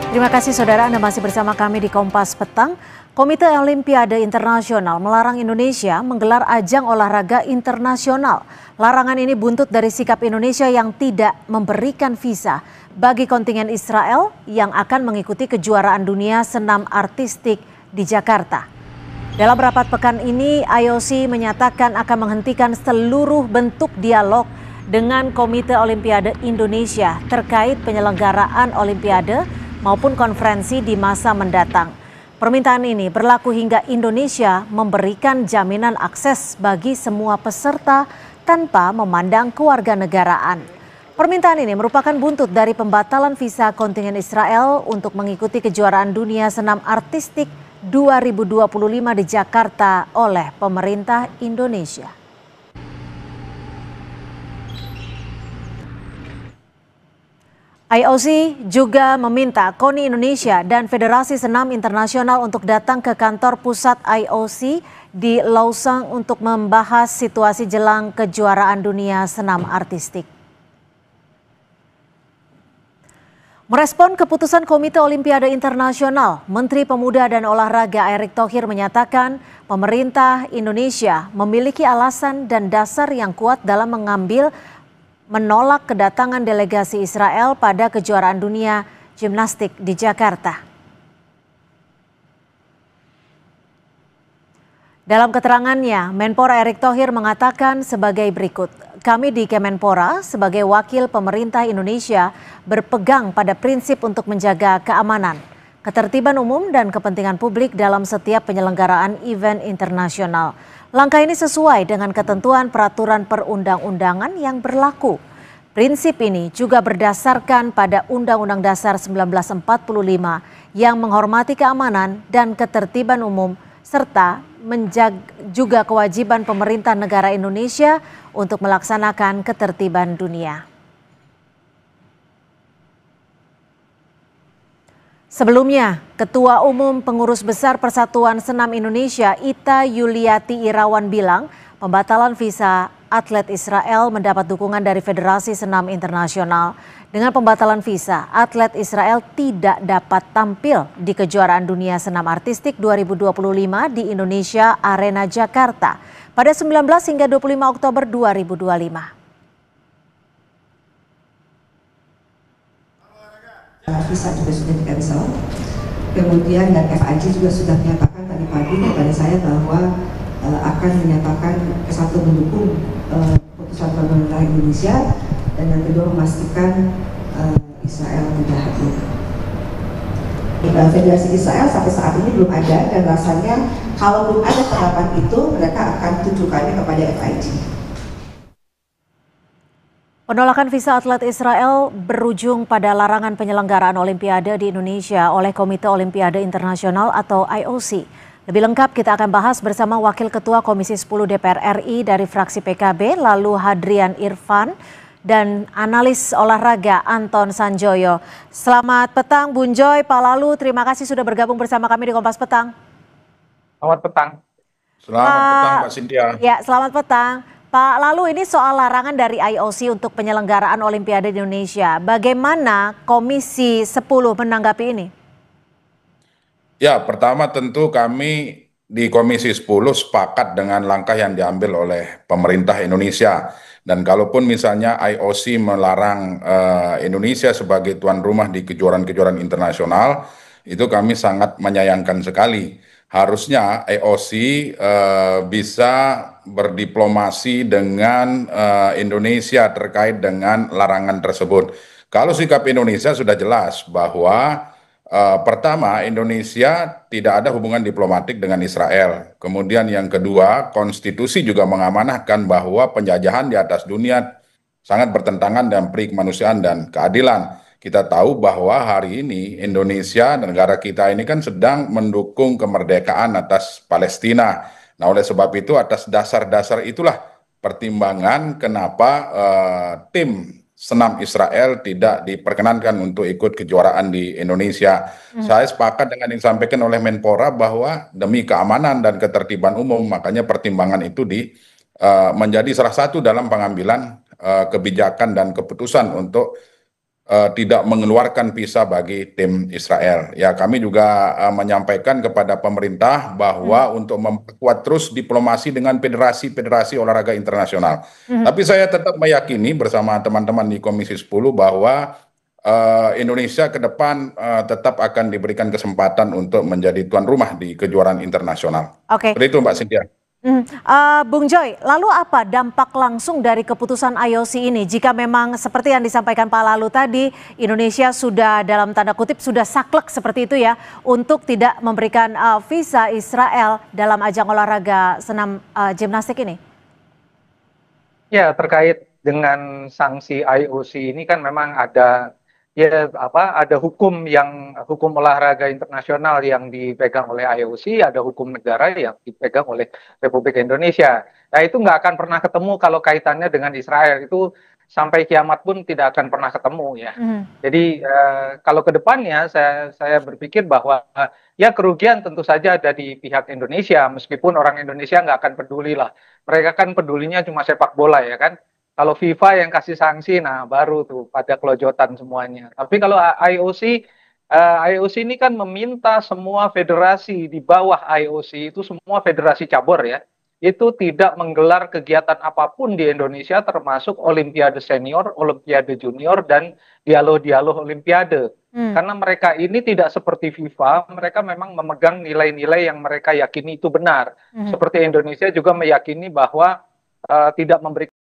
Terima kasih saudara, Anda masih bersama kami di Kompas Petang. Komite Olimpiade Internasional melarang Indonesia menggelar ajang olahraga internasional. Larangan ini buntut dari sikap Indonesia yang tidak memberikan visa bagi kontingen Israel yang akan mengikuti kejuaraan dunia senam artistik di Jakarta. Dalam rapat pekan ini, IOC menyatakan akan menghentikan seluruh bentuk dialog dengan Komite Olimpiade Indonesia terkait penyelenggaraan Olimpiade maupun konferensi di masa mendatang. Permintaan ini berlaku hingga Indonesia memberikan jaminan akses bagi semua peserta tanpa memandang kewarganegaraan. Permintaan ini merupakan buntut dari pembatalan visa kontingen Israel untuk mengikuti kejuaraan dunia senam artistik 2025 di Jakarta oleh pemerintah Indonesia. IOC juga meminta KONI Indonesia dan Federasi Senam Internasional untuk datang ke kantor pusat IOC di Lausanne untuk membahas situasi jelang kejuaraan dunia senam artistik. Merespon keputusan Komite Olimpiade Internasional, Menteri Pemuda dan Olahraga Erick Thohir menyatakan pemerintah Indonesia memiliki alasan dan dasar yang kuat dalam menolak kedatangan delegasi Israel pada kejuaraan dunia gimnastik di Jakarta. Dalam keterangannya, Menpora Erick Thohir mengatakan sebagai berikut, kami di Kemenpora sebagai wakil pemerintah Indonesia berpegang pada prinsip untuk menjaga keamanan, ketertiban umum dan kepentingan publik dalam setiap penyelenggaraan event internasional. Langkah ini sesuai dengan ketentuan peraturan perundang-undangan yang berlaku. Prinsip ini juga berdasarkan pada Undang-Undang Dasar 1945 yang menghormati keamanan dan ketertiban umum serta juga kewajiban pemerintah negara Indonesia untuk melaksanakan ketertiban dunia. Sebelumnya, Ketua Umum Pengurus Besar Persatuan Senam Indonesia Ita Yuliati Irawan bilang pembatalan visa atlet Israel mendapat dukungan dari Federasi Senam Internasional. Dengan pembatalan visa, atlet Israel tidak dapat tampil di kejuaraan dunia senam artistik 2025 di Indonesia Arena Jakarta pada 19 hingga 25 Oktober 2025. Visa juga sudah di-cancel, kemudian dan FIG juga sudah menyatakan tadi pagi kepada saya bahwa akan menyatakan satu mendukung keputusan pemerintah Indonesia dan yang kedua memastikan Israel tidak hadir. Federasi Israel sampai saat ini belum ada dan rasanya kalau belum ada pendapat itu mereka akan tunjukkannya kepada FIG. Penolakan visa atlet Israel berujung pada larangan penyelenggaraan Olimpiade di Indonesia oleh Komite Olimpiade Internasional atau IOC. Lebih lengkap kita akan bahas bersama Wakil Ketua Komisi 10 DPR RI dari fraksi PKB, lalu Hadrian Irfan, dan analis olahraga Anton Sanjoyo. Selamat petang Bung Joy, Pak Lalu, terima kasih sudah bergabung bersama kami di Kompas Petang. Selamat petang. Selamat petang Mbak Cynthia. Ya, selamat petang. Pak Lalu, ini soal larangan dari IOC untuk penyelenggaraan Olimpiade di Indonesia. Bagaimana Komisi 10 menanggapi ini? Ya, pertama tentu kami di Komisi 10 sepakat dengan langkah yang diambil oleh pemerintah Indonesia. Dan kalaupun misalnya IOC melarang Indonesia sebagai tuan rumah di kejuaraan-kejuaraan internasional, itu kami sangat menyayangkan sekali. Harusnya IOC bisa berdiplomasi dengan Indonesia terkait dengan larangan tersebut. Kalau sikap Indonesia sudah jelas bahwa pertama, Indonesia tidak ada hubungan diplomatik dengan Israel. Kemudian yang kedua, konstitusi juga mengamanahkan bahwa penjajahan di atas dunia sangat bertentangan dengan pri kemanusiaan dan keadilan. Kita tahu bahwa hari ini Indonesia, negara kita ini kan sedang mendukung kemerdekaan atas Palestina. Nah, oleh sebab itu atas dasar-dasar itulah pertimbangan kenapa tim senam Israel tidak diperkenankan untuk ikut kejuaraan di Indonesia. Saya sepakat dengan yang disampaikan oleh Menpora bahwa demi keamanan dan ketertiban umum, makanya pertimbangan itu menjadi salah satu dalam pengambilan kebijakan dan keputusan untuk tidak mengeluarkan visa bagi tim Israel. Ya, kami juga menyampaikan kepada pemerintah bahwa untuk memperkuat terus diplomasi dengan federasi-federasi olahraga internasional. Tapi saya tetap meyakini bersama teman-teman di Komisi 10 bahwa Indonesia ke depan tetap akan diberikan kesempatan untuk menjadi tuan rumah di kejuaraan internasional. Oke. Seperti itu, Mbak Cynthia. Bung Joy, lalu apa dampak langsung dari keputusan IOC ini jika memang seperti yang disampaikan Pak Lalu tadi, Indonesia sudah dalam tanda kutip sudah saklek seperti itu ya untuk tidak memberikan visa Israel dalam ajang olahraga senam gimnastik ini? Ya, terkait dengan sanksi IOC ini kan memang ada ada hukum olahraga internasional yang dipegang oleh IOC, ada hukum negara yang dipegang oleh Republik Indonesia. Nah, itu nggak akan pernah ketemu kalau kaitannya dengan Israel, itu sampai kiamat pun tidak akan pernah ketemu ya. Jadi kalau ke depannya saya berpikir bahwa ya kerugian tentu saja ada di pihak Indonesia, meskipun orang Indonesia nggak akan peduli lah. Mereka kan pedulinya cuma sepak bola ya kan. Kalau FIFA yang kasih sanksi, nah baru tuh pada kelojotan semuanya. Tapi kalau IOC ini kan meminta semua federasi di bawah IOC itu semua federasi cabur ya, itu tidak menggelar kegiatan apapun di Indonesia termasuk Olimpiade Senior, Olimpiade Junior, dan dialog-dialog Olimpiade. Karena mereka ini tidak seperti FIFA, mereka memang memegang nilai-nilai yang mereka yakini itu benar. Seperti Indonesia juga meyakini bahwa tidak memberikan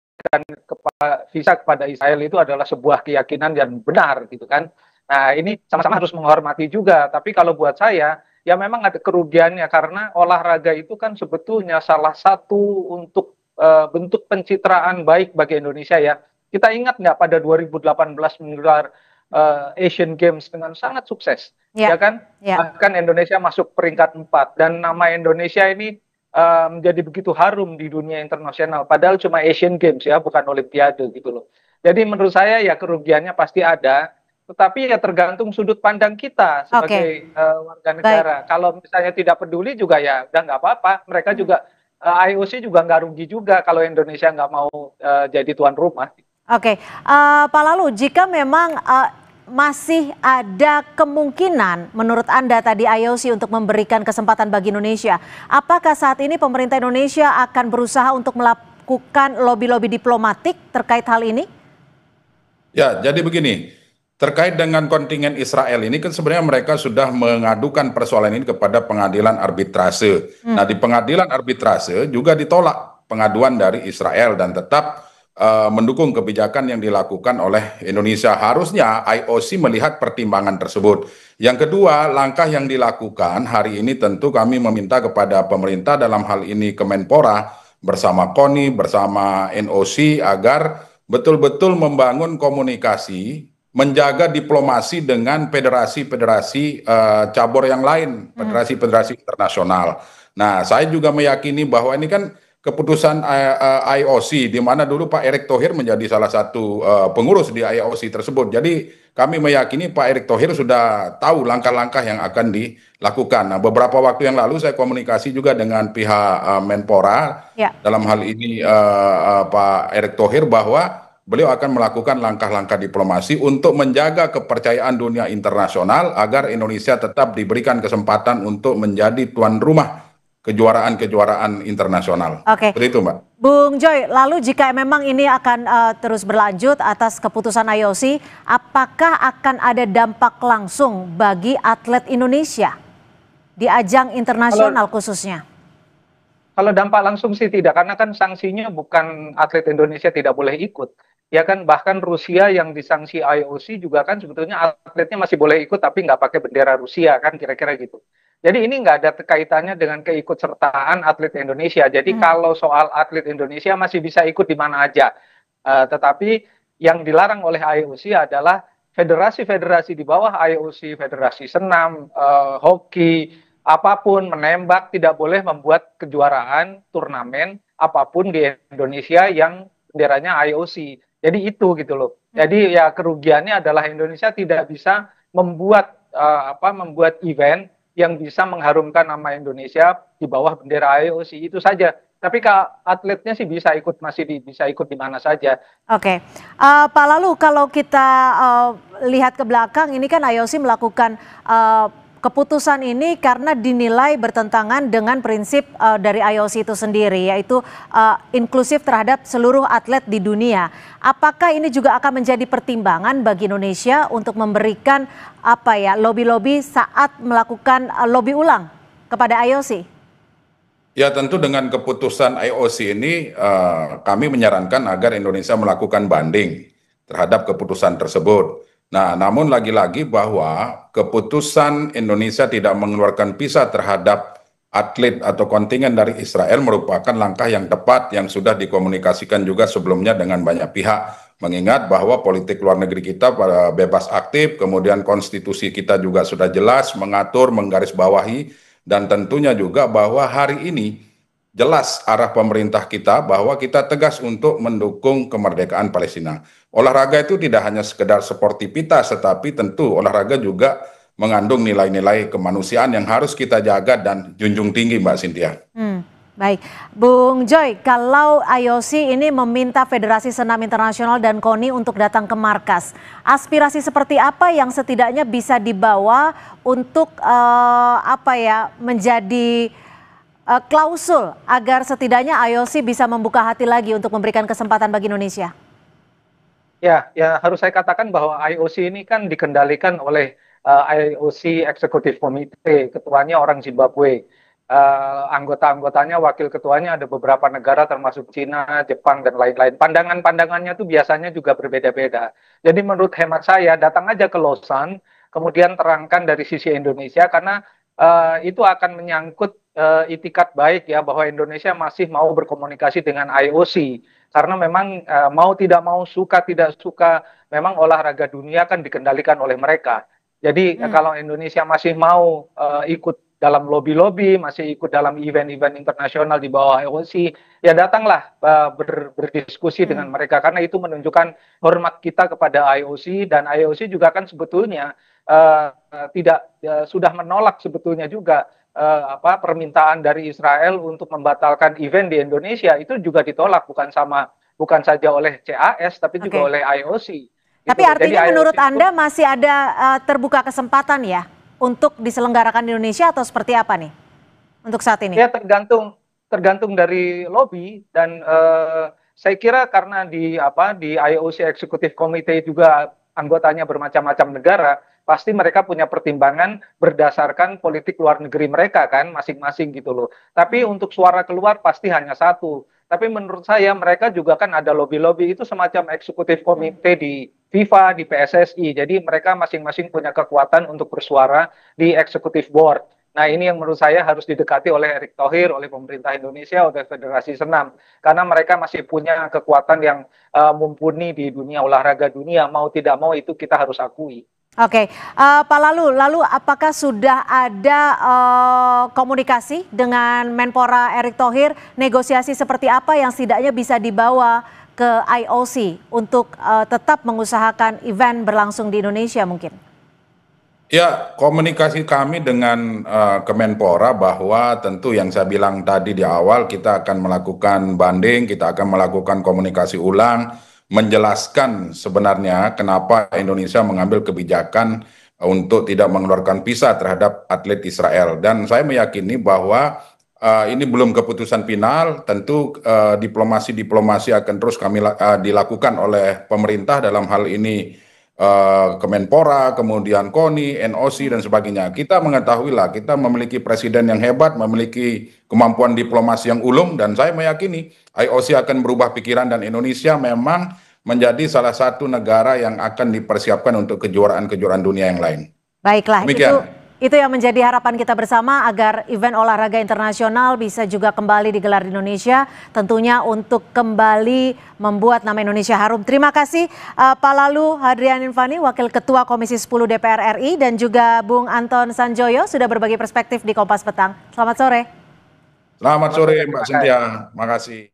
visa kepada Israel itu adalah sebuah keyakinan yang benar gitu kan. Nah, ini sama-sama harus menghormati juga, tapi kalau buat saya ya memang ada kerugiannya karena olahraga itu kan sebetulnya salah satu untuk bentuk pencitraan baik bagi Indonesia ya. Kita ingat nggak pada 2018 menggelar Asian Games dengan sangat sukses, ya kan? Bahkan Indonesia masuk peringkat 4 dan nama Indonesia ini menjadi begitu harum di dunia internasional, padahal cuma Asian Games ya, bukan Olimpiade gitu loh. Jadi menurut saya ya kerugiannya pasti ada, tetapi ya tergantung sudut pandang kita sebagai warga negara. Kalau misalnya tidak peduli juga ya udah nggak apa-apa, mereka juga IOC juga nggak rugi juga kalau Indonesia nggak mau jadi tuan rumah. Oke, Pak Lalu, jika memang masih ada kemungkinan menurut Anda tadi IOC untuk memberikan kesempatan bagi Indonesia, apakah saat ini pemerintah Indonesia akan berusaha untuk melakukan lobby-lobby diplomatik terkait hal ini? Ya, jadi begini, terkait dengan kontingen Israel ini kan sebenarnya mereka sudah mengadukan persoalan ini kepada pengadilan arbitrase. Nah, di pengadilan arbitrase juga ditolak pengaduan dari Israel dan tetap mendukung kebijakan yang dilakukan oleh Indonesia. Harusnya IOC melihat pertimbangan tersebut. Yang kedua, langkah yang dilakukan hari ini tentu kami meminta kepada pemerintah dalam hal ini Kemenpora bersama KONI, bersama NOC agar betul-betul membangun komunikasi, menjaga diplomasi dengan federasi-federasi cabur yang lain, federasi-federasi internasional. Nah, saya juga meyakini bahwa ini kan keputusan IOC, di mana dulu Pak Erick Thohir menjadi salah satu pengurus di IOC tersebut. Jadi kami meyakini Pak Erick Thohir sudah tahu langkah-langkah yang akan dilakukan. Nah, beberapa waktu yang lalu saya komunikasi juga dengan pihak Menpora, dalam hal ini Pak Erick Thohir, bahwa beliau akan melakukan langkah-langkah diplomasi untuk menjaga kepercayaan dunia internasional agar Indonesia tetap diberikan kesempatan untuk menjadi tuan rumah kejuaraan-kejuaraan internasional. Oke. Seperti itu, Mbak. Bung Joy, lalu jika memang ini akan terus berlanjut atas keputusan IOC, apakah akan ada dampak langsung bagi atlet Indonesia di ajang internasional khususnya? Kalau dampak langsung sih tidak, karena kan sanksinya bukan atlet Indonesia tidak boleh ikut. Ya kan, bahkan Rusia yang disanksi IOC juga kan sebetulnya atletnya masih boleh ikut tapi nggak pakai bendera Rusia kan, kira-kira gitu. Jadi ini nggak ada kaitannya dengan keikutsertaan atlet Indonesia. Jadi kalau soal atlet Indonesia masih bisa ikut di mana aja. Tetapi yang dilarang oleh IOC adalah federasi-federasi di bawah IOC, federasi senam, hoki, apapun, menembak, tidak boleh membuat kejuaraan, turnamen, apapun di Indonesia yang benderanya IOC. Jadi itu gitu loh. Jadi ya kerugiannya adalah Indonesia tidak bisa membuat membuat event yang bisa mengharumkan nama Indonesia di bawah bendera IOC, itu saja. Tapi atletnya sih bisa ikut di mana saja. Oke, Pak, lalu kalau kita lihat ke belakang, ini kan IOC melakukan keputusan ini karena dinilai bertentangan dengan prinsip dari IOC itu sendiri, yaitu inklusif terhadap seluruh atlet di dunia. Apakah ini juga akan menjadi pertimbangan bagi Indonesia untuk memberikan lobby-lobby saat melakukan lobby ulang kepada IOC? Ya, tentu dengan keputusan IOC ini kami menyarankan agar Indonesia melakukan banding terhadap keputusan tersebut. Nah, namun lagi-lagi bahwa keputusan Indonesia tidak mengeluarkan visa terhadap atlet atau kontingen dari Israel merupakan langkah yang tepat yang sudah dikomunikasikan juga sebelumnya dengan banyak pihak. Mengingat bahwa politik luar negeri kita bebas aktif, kemudian konstitusi kita juga sudah jelas mengatur, menggarisbawahi, dan tentunya juga bahwa hari ini jelas arah pemerintah kita bahwa kita tegas untuk mendukung kemerdekaan Palestina. Olahraga itu tidak hanya sekedar sportivitas, tetapi tentu olahraga juga mengandung nilai-nilai kemanusiaan yang harus kita jaga dan junjung tinggi, Mbak Cynthia. Baik, Bung Joy, kalau IOC ini meminta Federasi Senam Internasional dan KONI untuk datang ke markas, aspirasi seperti apa yang setidaknya bisa dibawa untuk menjadi klausul agar setidaknya IOC bisa membuka hati lagi untuk memberikan kesempatan bagi Indonesia? Ya harus saya katakan bahwa IOC ini kan dikendalikan oleh IOC Executive Committee, ketuanya orang Zimbabwe. Anggota-anggotanya, wakil ketuanya ada beberapa negara termasuk Cina, Jepang, dan lain-lain. Pandangan-pandangannya tuh biasanya juga berbeda-beda. Jadi menurut hemat saya, datang aja ke Lausanne, kemudian terangkan dari sisi Indonesia, karena itu akan menyangkut itikat baik ya, bahwa Indonesia masih mau berkomunikasi dengan IOC. Karena memang mau tidak mau, suka tidak suka, memang olahraga dunia kan dikendalikan oleh mereka. Jadi kalau Indonesia masih mau ikut dalam lobby-lobby, masih ikut dalam event-event internasional di bawah IOC, ya datanglah berdiskusi dengan mereka, karena itu menunjukkan hormat kita kepada IOC, dan IOC juga kan sebetulnya sudah menolak sebetulnya juga permintaan dari Israel untuk membatalkan event di Indonesia. Itu juga ditolak bukan saja oleh CAS tapi juga oleh IOC. Tapi artinya menurut Anda masih ada terbuka kesempatan ya untuk diselenggarakan di Indonesia, atau seperti apa nih untuk saat ini? Ya tergantung dari lobby, dan saya kira karena di IOC Executive Committee juga anggotanya bermacam-macam negara, pasti mereka punya pertimbangan berdasarkan politik luar negeri mereka kan masing-masing gitu loh. Tapi untuk suara keluar pasti hanya satu. Tapi menurut saya mereka juga kan ada lobby-lobby, itu semacam eksekutif komite di FIFA, di PSSI. Jadi mereka masing-masing punya kekuatan untuk bersuara di executive board. Nah, ini yang menurut saya harus didekati oleh Erick Thohir, oleh pemerintah Indonesia, oleh Federasi Senam. Karena mereka masih punya kekuatan yang mumpuni di dunia olahraga dunia. Mau tidak mau itu kita harus akui. Oke, Pak, lalu apakah sudah ada komunikasi dengan Menpora Erick Thohir, negosiasi seperti apa yang setidaknya bisa dibawa ke IOC untuk tetap mengusahakan event berlangsung di Indonesia mungkin? Ya, komunikasi kami dengan Kemenpora bahwa tentu yang saya bilang tadi di awal, kita akan melakukan banding, kita akan melakukan komunikasi ulang, menjelaskan sebenarnya kenapa Indonesia mengambil kebijakan untuk tidak mengeluarkan visa terhadap atlet Israel. Dan saya meyakini bahwa ini belum keputusan final, tentu diplomasi akan terus kami dilakukan oleh pemerintah, dalam hal ini Kemenpora, kemudian KONI, NOC, dan sebagainya. Kita mengetahui lah, kita memiliki presiden yang hebat, memiliki kemampuan diplomasi yang ulung, dan saya meyakini IOC akan berubah pikiran dan Indonesia memang menjadi salah satu negara yang akan dipersiapkan untuk kejuaraan-kejuaraan dunia yang lain. Baiklah, itu yang menjadi harapan kita bersama agar event olahraga internasional bisa juga kembali digelar di Indonesia, tentunya untuk kembali membuat nama Indonesia harum. Terima kasih Pak Lalu Hadrianin Fani, Wakil Ketua Komisi 10 DPR RI, dan juga Bung Anton Sanjoyo sudah berbagi perspektif di Kompas Petang. Selamat sore. Selamat sore Mbak Cynthia, makasih.